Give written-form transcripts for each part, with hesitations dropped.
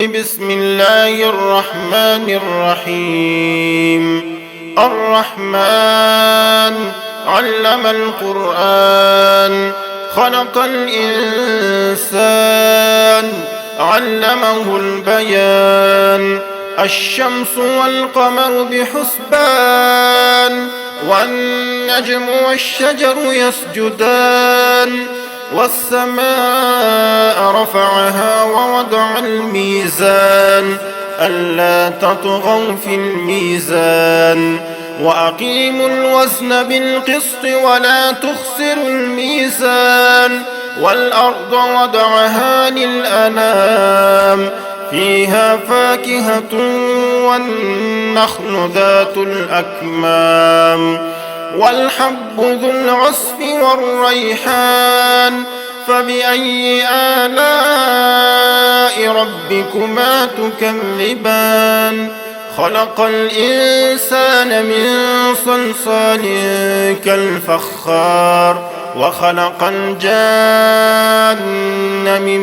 بسم الله الرحمن الرحيم. الرحمن علم القرآن، خلق الإنسان، علمه البيان. الشمس والقمر بحسبان، والنجم والشجر يسجدان. والسماء رفعها ووضع الميزان، ألا تطغوا في الميزان، وأقيموا الوزن بالقسط ولا تخسروا الميزان. والأرض وضعها للأنام، فيها فاكهة والنخل ذات الأكمام، والحب ذو العصف والريحان. فبأي آلاء ربكما تكذبان؟ خلق الإنسان من صلصال كالفخار، وخلق الجان من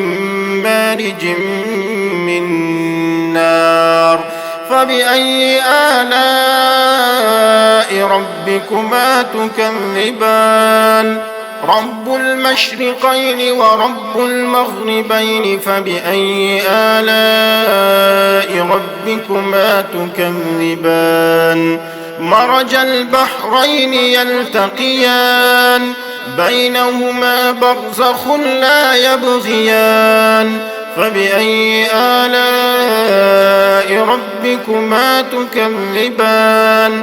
مارج من نار. فبأي آلاء ربكما تكذبان؟ رب المشرقين ورب المغربين، فبأي آلاء ربكما تكذبان؟ مرج البحرين يلتقيان، بينهما برزخ لا يبغيان. فبأي آلاء ربكما تكذبان؟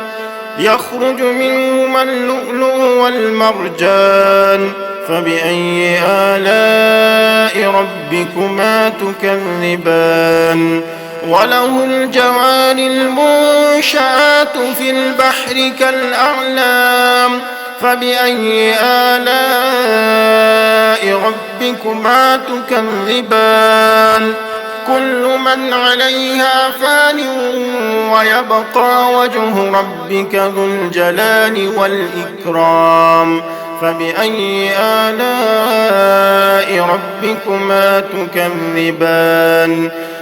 يخرج منهما اللؤلؤ والمرجان. فبأي آلاء ربكما تكذبان؟ وله الجوار المنشآت في البحر كالأعلام. فبأي آلاء ربكما تكذبان؟ كل من عليها فان، ويبقى وجه ربك ذو الجلال والإكرام. فبأي آلاء ربكما تكذبان؟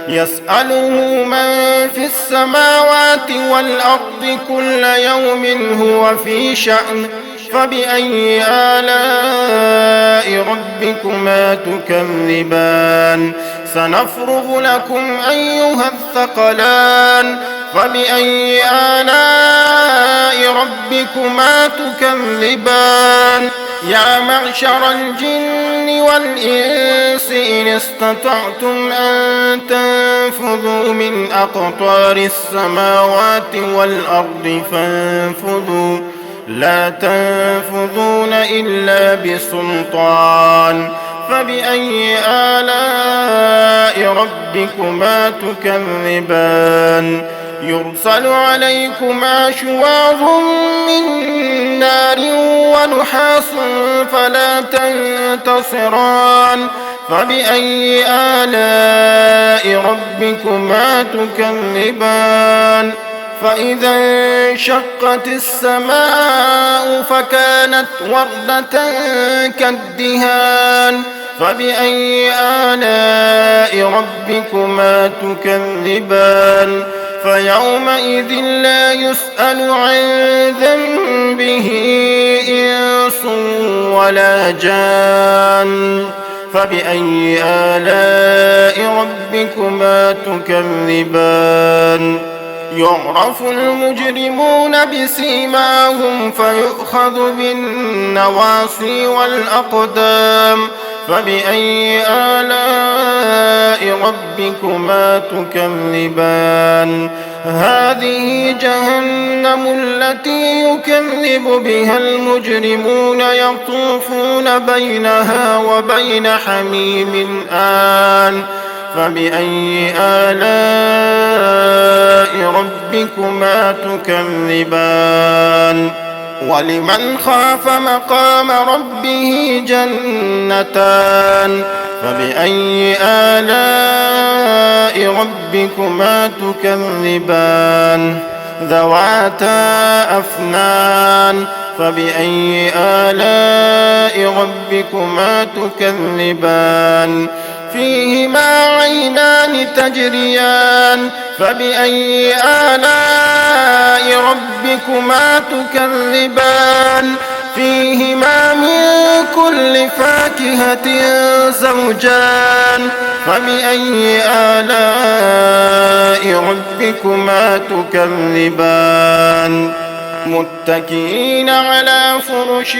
يسأله من في السماوات والأرض كل يوم هو في شأن. فبأي آلاء ربكما تكذبان؟ سنفرغ لكم أيها الثقلان. فبأي آلاء ربكما تكذبان؟ يا معشر الجن والإنس إن استطعتم أن تنفذوا من أقطار السماوات والأرض فانفذوا، لا تنفذون إلا بسلطان. فبأي آلاء ربكما تكذبان؟ يرسل عليكما شواظ من نار ونحاس فلا تنتصران. فبأي آلاء ربكما تكذبان؟ فإذا انشقت السماء فكانت وردة كالدهان. فبأي آلاء ربكما تكذبان؟ فيومئذ لا يسأل عن ذنبه إنس ولا جان. فبأي آلاء ربكما تكذبان؟ يعرف المجرمون بسيماهم فيؤخذ بالنواصي والأقدام. فبأي آلاء ربكما تكذبان؟ هذه جهنم التي يكذب بها المجرمون، يطوفون بينها وبين حميم آن. فبأي آلاء ربكما تكذبان؟ ولمن خاف مقام ربه جنتان. فبأي آلاء ربكما تكذبان؟ ذواتا أفنان. فبأي آلاء ربكما تكذبان؟ فيهما عينان تجريان فبأي آلاء ربكما تكذبان فيهما من كل فاكهة زوجان فبأي آلاء ربكما تكذبان متكئين على فرش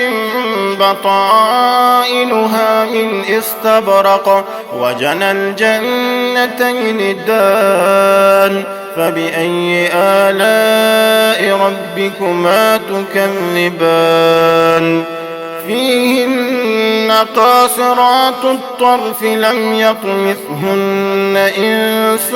بطائنها من استبرق وجنى الجنتين دان فبأي آلاء ربكما تكذبان فيهن قاصرات الطرف لم يطمثهن إنس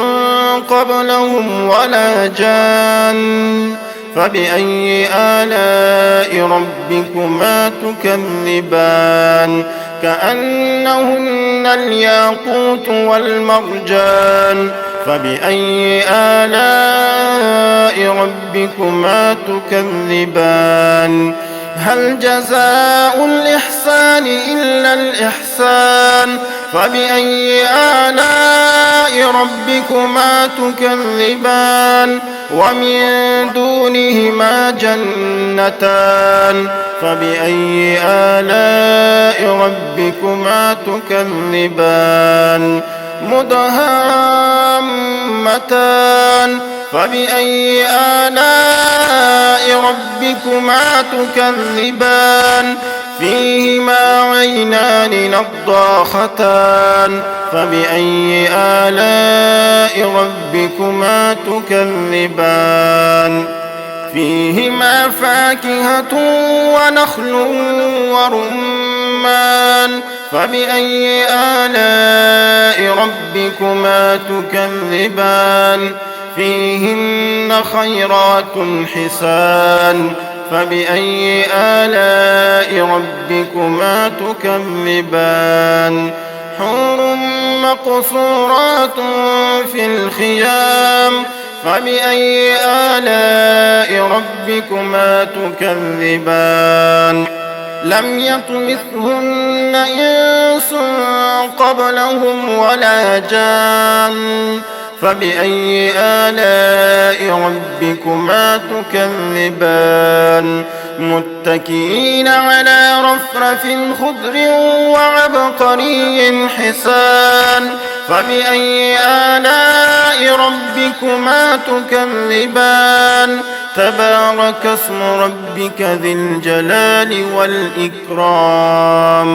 قبلهم ولا جان فبأي آلاء ربكما تكذبان كأنهن الياقوت والمرجان فبأي آلاء ربكما تكذبان هل جزاء الإحسان إلا الإحسان فبأي آلاء ربكما تكذبان ومن دونهما جنتان فبأي آلاء ربكما تكذبان مدهامتان فبأي آلاء ربكما تكذبان فيهما عينان نضاختان فبأي آلاء ربكما تكذبان فيهما فاكهة ونخل ورمان فبأي آلاء ربكما تكذبان فيهن خيرات حسان فبأي آلاء ربكما تكذبان حور مقصورات في الخيام فبأي آلاء ربكما تكذبان لم يطمثهن إنس قبلهم ولا جان فبأي آلاء ربكما تكذبان متكئين على رفرف خضر وعبقري حسان فبأي آلاء ربكما تكذبان تبارك اسم ربك ذي الجلال والإكرام